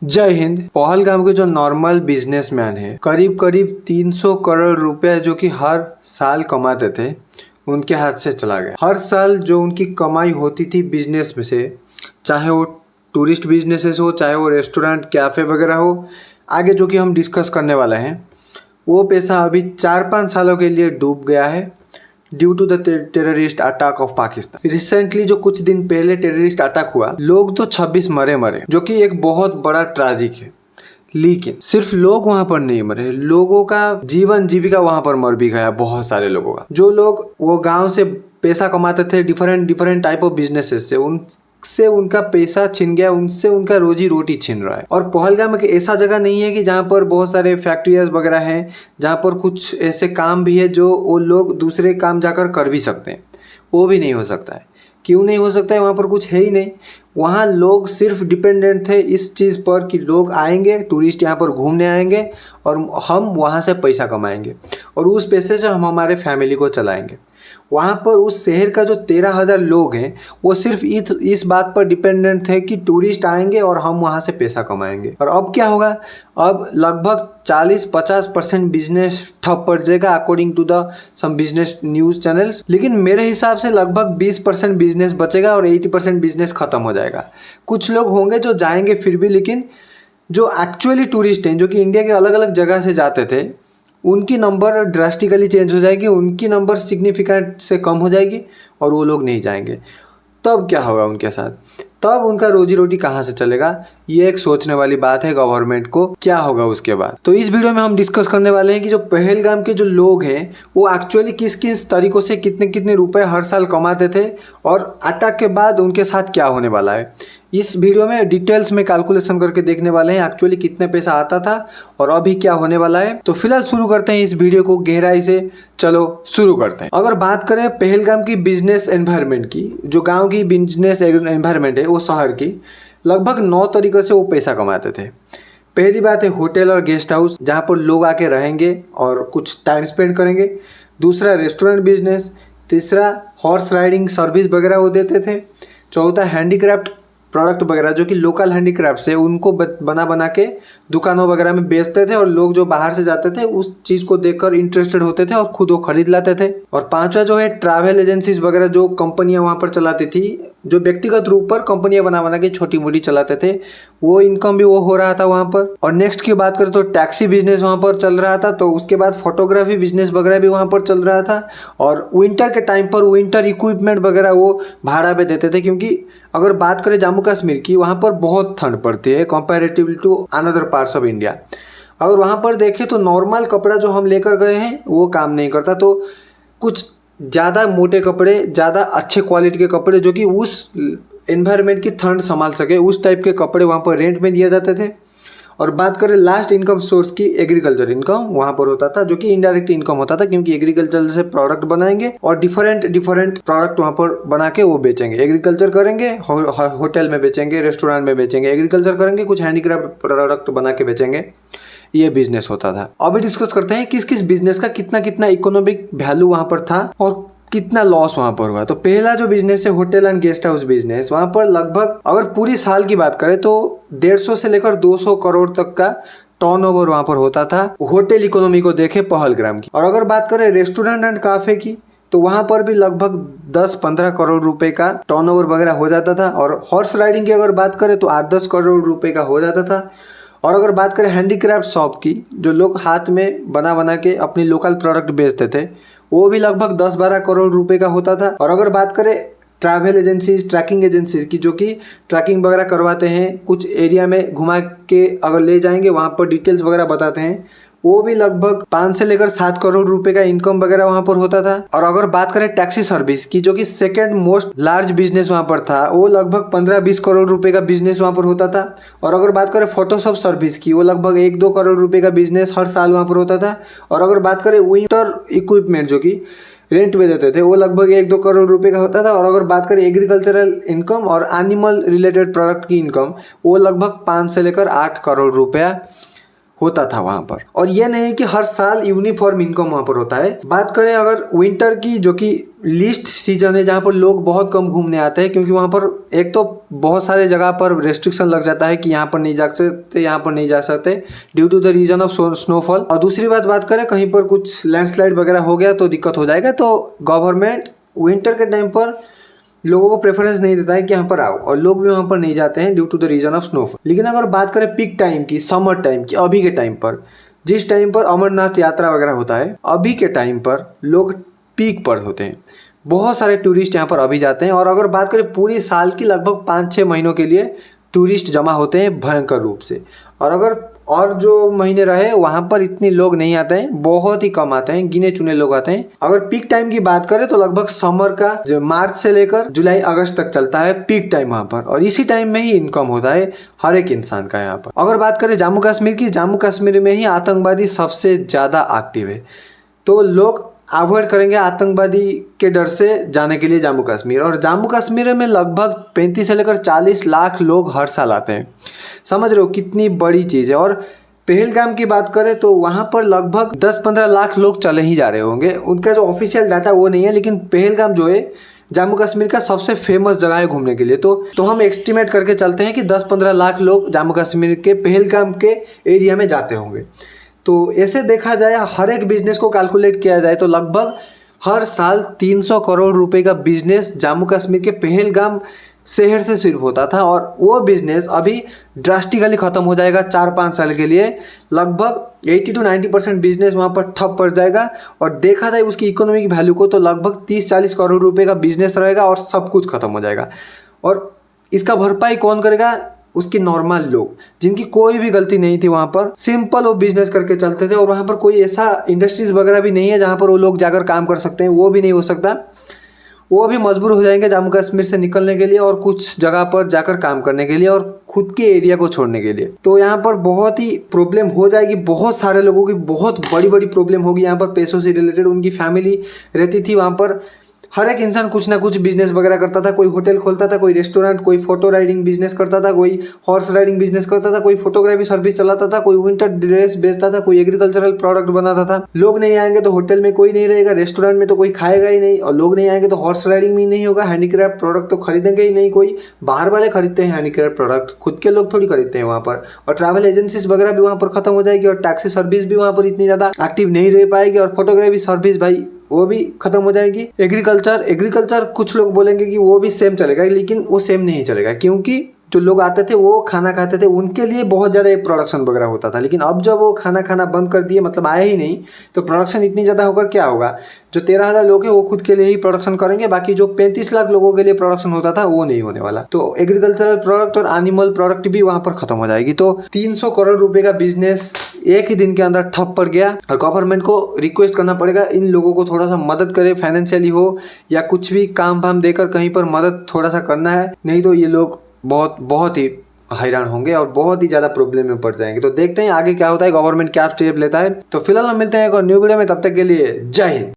जय हिंद। पहलगाम के जो नॉर्मल बिजनेसमैन है करीब करीब 300 करोड़ रुपए जो कि हर साल कमाते थे उनके हाथ से चला गया। हर साल जो उनकी कमाई होती थी बिजनेस में से, चाहे वो टूरिस्ट बिजनेसेस हो, चाहे वो रेस्टोरेंट कैफ़े वगैरह हो, आगे जो कि हम डिस्कस करने वाले हैं, वो पैसा अभी 4-5 सालों के लिए डूब गया है due to the terrorist attack of Pakistan. Recently जो कुछ दिन पहले टेररिस्ट अटैक हुआ, लोग तो 26 मरे जो कि एक बहुत बड़ा ट्रेजिक है। लेकिन सिर्फ लोग वहां पर नहीं मरे, लोगों का जीवन जीविका वहां पर मर भी गया। बहुत सारे लोगों का, जो लोग वो गांव से पैसा कमाते थे डिफरेंट टाइप ऑफ बिजनेसेस से, उनसे उनका पैसा छिन गया, उनसे उनका रोजी रोटी छिन रहा है। और पहलगाम एक ऐसा जगह नहीं है कि जहाँ पर बहुत सारे फैक्ट्रियाज वगैरह हैं, जहाँ पर कुछ ऐसे काम भी है जो वो लोग दूसरे काम जाकर कर भी सकते हैं। वो भी नहीं हो सकता है। क्यों नहीं हो सकता है? वहाँ पर कुछ है ही नहीं। वहाँ लोग सिर्फ डिपेंडेंट थे इस चीज़ पर कि लोग आएंगे, टूरिस्ट यहाँ पर घूमने आएंगे और हम वहाँ से पैसा कमाएंगे और उस पैसे से हम हमारे फैमिली को चलाएंगे। वहाँ पर उस शहर का जो 13,000 लोग हैं वो सिर्फ इस बात पर डिपेंडेंट थे कि टूरिस्ट आएंगे और हम वहाँ से पैसा कमाएंगे। और अब क्या होगा? अब लगभग 40-50% बिजनेस ठप पड़ जाएगा according to the some business news channels. लेकिन मेरे हिसाब से लगभग 20% बिजनेस बचेगा और 80% बिजनेस खत्म हो जाएगा। कुछ लोग होंगे जो जाएंगे फिर भी, लेकिन जो एक्चुअली टूरिस्ट हैं, जो कि इंडिया के अलग अलग जगह से जाते थे, उनकी नंबर ड्रास्टिकली चेंज हो जाएगी, उनकी नंबर सिग्निफिकेंट से कम हो जाएगी और वो लोग नहीं जाएंगे। तब क्या होगा उनके साथ? तब उनका रोजी रोटी कहाँ से चलेगा? ये एक सोचने वाली बात है गवर्नमेंट को। क्या होगा उसके बाद? तो इस वीडियो में हम डिस्कस करने वाले हैं कि जो पहलगाम के जो लोग हैं वो एक्चुअली किस किस तरीकों से कितने कितने रुपए हर साल कमाते थे और अटैक के बाद उनके साथ क्या होने वाला है। इस वीडियो में डिटेल्स में कैलकुलेशन करके देखने वाले हैं एक्चुअली कितने पैसा आता था और अभी क्या होने वाला है। तो फिलहाल शुरू करते हैं इस वीडियो को गहराई से। चलो शुरू करते हैं। अगर बात करें पहलगाम की बिजनेस एनवायरनमेंट की, जो गांव की बिजनेस एनवायरनमेंट है, वो शहर की, लगभग 9 तरीकों से वो पैसा कमाते थे। पहली बात है होटल और गेस्ट हाउस, जहाँ पर लोग आके रहेंगे और कुछ टाइम स्पेंड करेंगे। दूसरा रेस्टोरेंट बिजनेस। तीसरा हॉर्स राइडिंग सर्विस वगैरह वो देते थे। चौथा हैंडीक्राफ्ट प्रोडक्ट वगैरह, जो कि लोकल हैंडीक्राफ्ट है, उनको बना के दुकानों वगैरह में बेचते थे और लोग जो बाहर से जाते थे उस चीज़ को देखकर इंटरेस्टेड होते थे और खुद वो खरीद लाते थे। और पांचवा जो है ट्रैवल एजेंसीज वगैरह, जो कंपनियां वहाँ पर चलाती थी, जो व्यक्तिगत रूप पर कंपनियां बना के छोटी मोटी चलाते थे, वो इनकम भी वो हो रहा था वहाँ पर। और नेक्स्ट की बात करें तो टैक्सी बिजनेस वहाँ पर चल रहा था। तो उसके बाद फोटोग्राफी बिजनेस वगैरह भी वहाँ पर चल रहा था। और विंटर के टाइम पर विंटर इक्विपमेंट वगैरह वो भाड़ा पे देते थे, क्योंकि अगर बात करें जम्मू कश्मीर की, वहाँ पर बहुत ठंड पड़ती है comparatively to another parts of India. अगर वहाँ पर देखें तो नॉर्मल कपड़ा जो हम लेकर गए हैं वो काम नहीं करता, तो कुछ ज़्यादा मोटे कपड़े, ज़्यादा अच्छे क्वालिटी के कपड़े जो कि उस एनवायरनमेंट की ठंड संभाल सके, उस टाइप के कपड़े वहाँ पर रेंट में दिए जाते थे। और बात करें लास्ट इनकम सोर्स की, एग्रीकल्चर इनकम वहाँ पर होता था, जो कि इनडायरेक्ट इनकम होता था, क्योंकि एग्रीकल्चर से प्रोडक्ट बनाएंगे और डिफरेंट प्रोडक्ट वहाँ पर बना के वो बेचेंगे। एग्रीकल्चर करेंगे, होटल में बेचेंगे, रेस्टोरेंट में बेचेंगे, एग्रीकल्चर करेंगे, कुछ हैंडीक्राफ्ट प्रोडक्ट बना के बेचेंगे। ये बिजनेस होता था। अभी डिस्कस करते हैं किस किस बिजनेस का कितना कितना इकोनॉमिक वैल्यू वहाँ पर था और कितना लॉस वहाँ पर हुआ। तो पहला जो बिजनेस है hotel and guest house business, वहाँ पर लगभग अगर पूरी साल की बात करें तो 150 से लेकर 200 करोड़ तक का टर्नओवर वहाँ पर होता था, होटल इकोनॉमी को देखे पहलगाम की। और अगर बात करें रेस्टोरेंट एंड काफे की, तो वहाँ पर भी लगभग 10-15 करोड़ रुपए का टर्नओवर वगैरह हो जाता था। और हॉर्स राइडिंग की अगर बात करें तो 8-10 करोड़ रुपए का हो जाता था। और अगर बात करें हैंडीक्राफ्ट शॉप की, जो लोग हाथ में बना के अपनी लोकल प्रोडक्ट बेचते थे, वो भी लगभग 10-12 करोड़ रुपए का होता था। और अगर बात करें ट्रैवल एजेंसीज, ट्रैकिंग एजेंसीज की, जो कि ट्रैकिंग वगैरह करवाते हैं, कुछ एरिया में घुमा के अगर ले जाएंगे, वहाँ पर डिटेल्स वगैरह बताते हैं, वो भी लगभग 5 से लेकर 7 करोड़ रुपए का इनकम वगैरह वहाँ पर होता था। और अगर बात करें टैक्सी सर्विस की, जो कि सेकंड मोस्ट लार्ज बिजनेस वहाँ पर था, वो लगभग 15-20 करोड़ रुपए का बिजनेस वहाँ पर होता था। और अगर बात करें फोटोशॉप सर्विस की, वो लगभग 1-2 करोड़ रुपए का बिजनेस हर साल वहाँ पर होता था। और अगर बात करें विंटर इक्विपमेंट जो कि रेंट पे देते थे, वो लगभग 1-2 करोड़ रुपए का होता था। और अगर बात करें एग्रीकल्चरल इनकम और एनिमल रिलेटेड प्रोडक्ट की इनकम, वो लगभग 5 से लेकर 8 करोड़ रुपया होता था वहां पर। और ये नहीं कि हर साल यूनिफॉर्म इनकम वहां पर होता है। बात करें अगर विंटर की, जो कि लीस्ट सीजन है, जहाँ पर लोग बहुत कम घूमने आते हैं, क्योंकि वहां पर एक तो बहुत सारे जगह पर रेस्ट्रिक्शन लग जाता है कि यहाँ पर नहीं जा सकते, यहाँ पर नहीं जा सकते due to the reason of snowfall. और दूसरी बात करें कहीं पर कुछ लैंडस्लाइड वगैरह हो गया तो दिक्कत हो जाएगा। तो गवर्नमेंट विंटर के टाइम पर लोगों को प्रेफरेंस नहीं देता है कि यहाँ पर आओ, और लोग भी वहाँ पर नहीं जाते हैं due to the reason of snowfall. लेकिन अगर बात करें पीक टाइम की, समर टाइम की, अभी के टाइम पर, जिस टाइम पर अमरनाथ यात्रा वगैरह होता है, अभी के टाइम पर लोग पीक पर होते हैं। बहुत सारे टूरिस्ट यहाँ पर अभी जाते हैं। और अगर बात करें पूरी साल की, लगभग 5-6 महीनों के लिए टूरिस्ट जमा होते हैं भयंकर रूप से। और अगर और जो महीने रहे वहाँ पर इतने लोग नहीं आते हैं, बहुत ही कम आते हैं, गिने चुने लोग आते हैं। अगर पीक टाइम की बात करें तो लगभग समर का जो मार्च से लेकर जुलाई अगस्त तक चलता है पीक टाइम वहाँ पर, और इसी टाइम में ही इनकम होता है हर एक इंसान का यहाँ पर। अगर बात करें जम्मू कश्मीर की, जम्मू कश्मीर में ही आतंकवादी सबसे ज़्यादा एक्टिव है, तो लोग अवॉइड करेंगे आतंकवादी के डर से जाने के लिए जम्मू कश्मीर। और जम्मू कश्मीर में लगभग 35 से लेकर 40 लाख लोग हर साल आते हैं। समझ रहे हो कितनी बड़ी चीज़ है। और पहलगाम की बात करें तो वहाँ पर लगभग 10-15 लाख लोग चले ही जा रहे होंगे। उनका जो ऑफिशियल डाटा वो नहीं है, लेकिन पहलगाम जो है जम्मू कश्मीर का सबसे फेमस जगह है घूमने के लिए। तो हम एस्टिमेट करके चलते हैं कि 10-15 लाख लोग जम्मू कश्मीर के पहलगाम के एरिया में जाते होंगे। तो ऐसे देखा जाए, हर एक बिजनेस को कैलकुलेट किया जाए तो लगभग हर साल 300 करोड़ रुपए का बिजनेस जम्मू कश्मीर के पहलगाम शहर से शुरू होता था। और वो बिजनेस अभी ड्रास्टिकली ख़त्म हो जाएगा 4-5 साल के लिए। लगभग 80-90% बिजनेस वहाँ पर ठप पड़ जाएगा। और देखा जाए उसकी इकोनॉमिक वैल्यू को तो लगभग 30-40 करोड़ रुपए का बिजनेस रहेगा और सब कुछ खत्म हो जाएगा। और इसका भरपाई कौन करेगा? उसकी नॉर्मल लोग, जिनकी कोई भी गलती नहीं थी। वहाँ पर सिंपल वो बिजनेस करके चलते थे, और वहाँ पर कोई ऐसा इंडस्ट्रीज वगैरह भी नहीं है जहाँ पर वो लोग जाकर काम कर सकते हैं, वो भी नहीं हो सकता। वो भी मजबूर हो जाएंगे जम्मू कश्मीर से निकलने के लिए और कुछ जगह पर जाकर काम करने के लिए और खुद के एरिया को छोड़ने के लिए। तो यहाँ पर बहुत ही प्रॉब्लम हो जाएगी, बहुत सारे लोगों की बहुत बड़ी बड़ी प्रॉब्लम होगी। यहाँ पर पैसों से रिलेटेड उनकी फैमिली रहती थी वहाँ पर। हर एक इंसान कुछ ना कुछ बिजनेस वगैरह करता था, कोई होटल खोलता था, कोई रेस्टोरेंट, कोई फोटो राइडिंग बिजनेस करता था, कोई हॉर्स राइडिंग बिजनेस करता था, कोई फोटोग्राफी सर्विस चलाता था, कोई विंटर ड्रेस बेचता था, कोई एग्रीकल्चरल प्रोडक्ट बनाता था। लोग नहीं आएंगे तो होटल में कोई नहीं रहेगा, रेस्टोरेंट में तो कोई खाएगा ही नहीं, और लोग नहीं आएंगे तो हॉर्स राइडिंग भी नहीं होगा, हैंडीक्राफ्ट प्रोडक्ट तो खरीदेंगे ही नहीं कोई। बाहर वाले खरीदते हैं हैंडीक्राफ्ट प्रोडक्ट, खुद के लोग थोड़ी खरीदते हैं वहाँ पर। और ट्रैवल एजेंसीज वगैरह भी वहाँ पर खत्म हो जाएगी, और टैक्सी सर्विस भी वहाँ पर इतनी ज़्यादा एक्टिव नहीं रह पाएगी, और फोटोग्राफी सर्विस भाई वो भी खत्म हो जाएगी। एग्रीकल्चर कुछ लोग बोलेंगे कि वो भी सेम चलेगा, लेकिन वो सेम नहीं चलेगा, क्योंकि जो लोग आते थे वो खाना खाते थे, उनके लिए बहुत ज़्यादा प्रोडक्शन वगैरह होता था। लेकिन अब जब वो खाना बंद कर दिए, मतलब आए ही नहीं, तो प्रोडक्शन इतनी ज़्यादा होकर क्या होगा? जो 13,000 लोग हैं वो खुद के लिए ही प्रोडक्शन करेंगे, बाकी जो 35 लाख लोगों के लिए प्रोडक्शन होता था वो नहीं होने वाला। तो एग्रीकल्चरल प्रोडक्ट और एनिमल प्रोडक्ट भी वहाँ पर खत्म हो जाएगी। तो 300 करोड़ रुपए का बिजनेस एक ही दिन के अंदर ठप पड़ गया। और गवर्नमेंट को रिक्वेस्ट करना पड़ेगा इन लोगों को थोड़ा सा मदद करे, फाइनेंशियली हो या कुछ भी काम वाम देकर कहीं पर मदद थोड़ा सा करना है, नहीं तो ये लोग बहुत ही हैरान होंगे और बहुत ही ज़्यादा प्रॉब्लम में पड़ जाएंगे। तो देखते हैं आगे क्या होता है, गवर्नमेंट क्या स्टेप लेता है। तो फिलहाल हम मिलते हैं एक और न्यू वीडियो में, तब तक के लिए जय हिंद।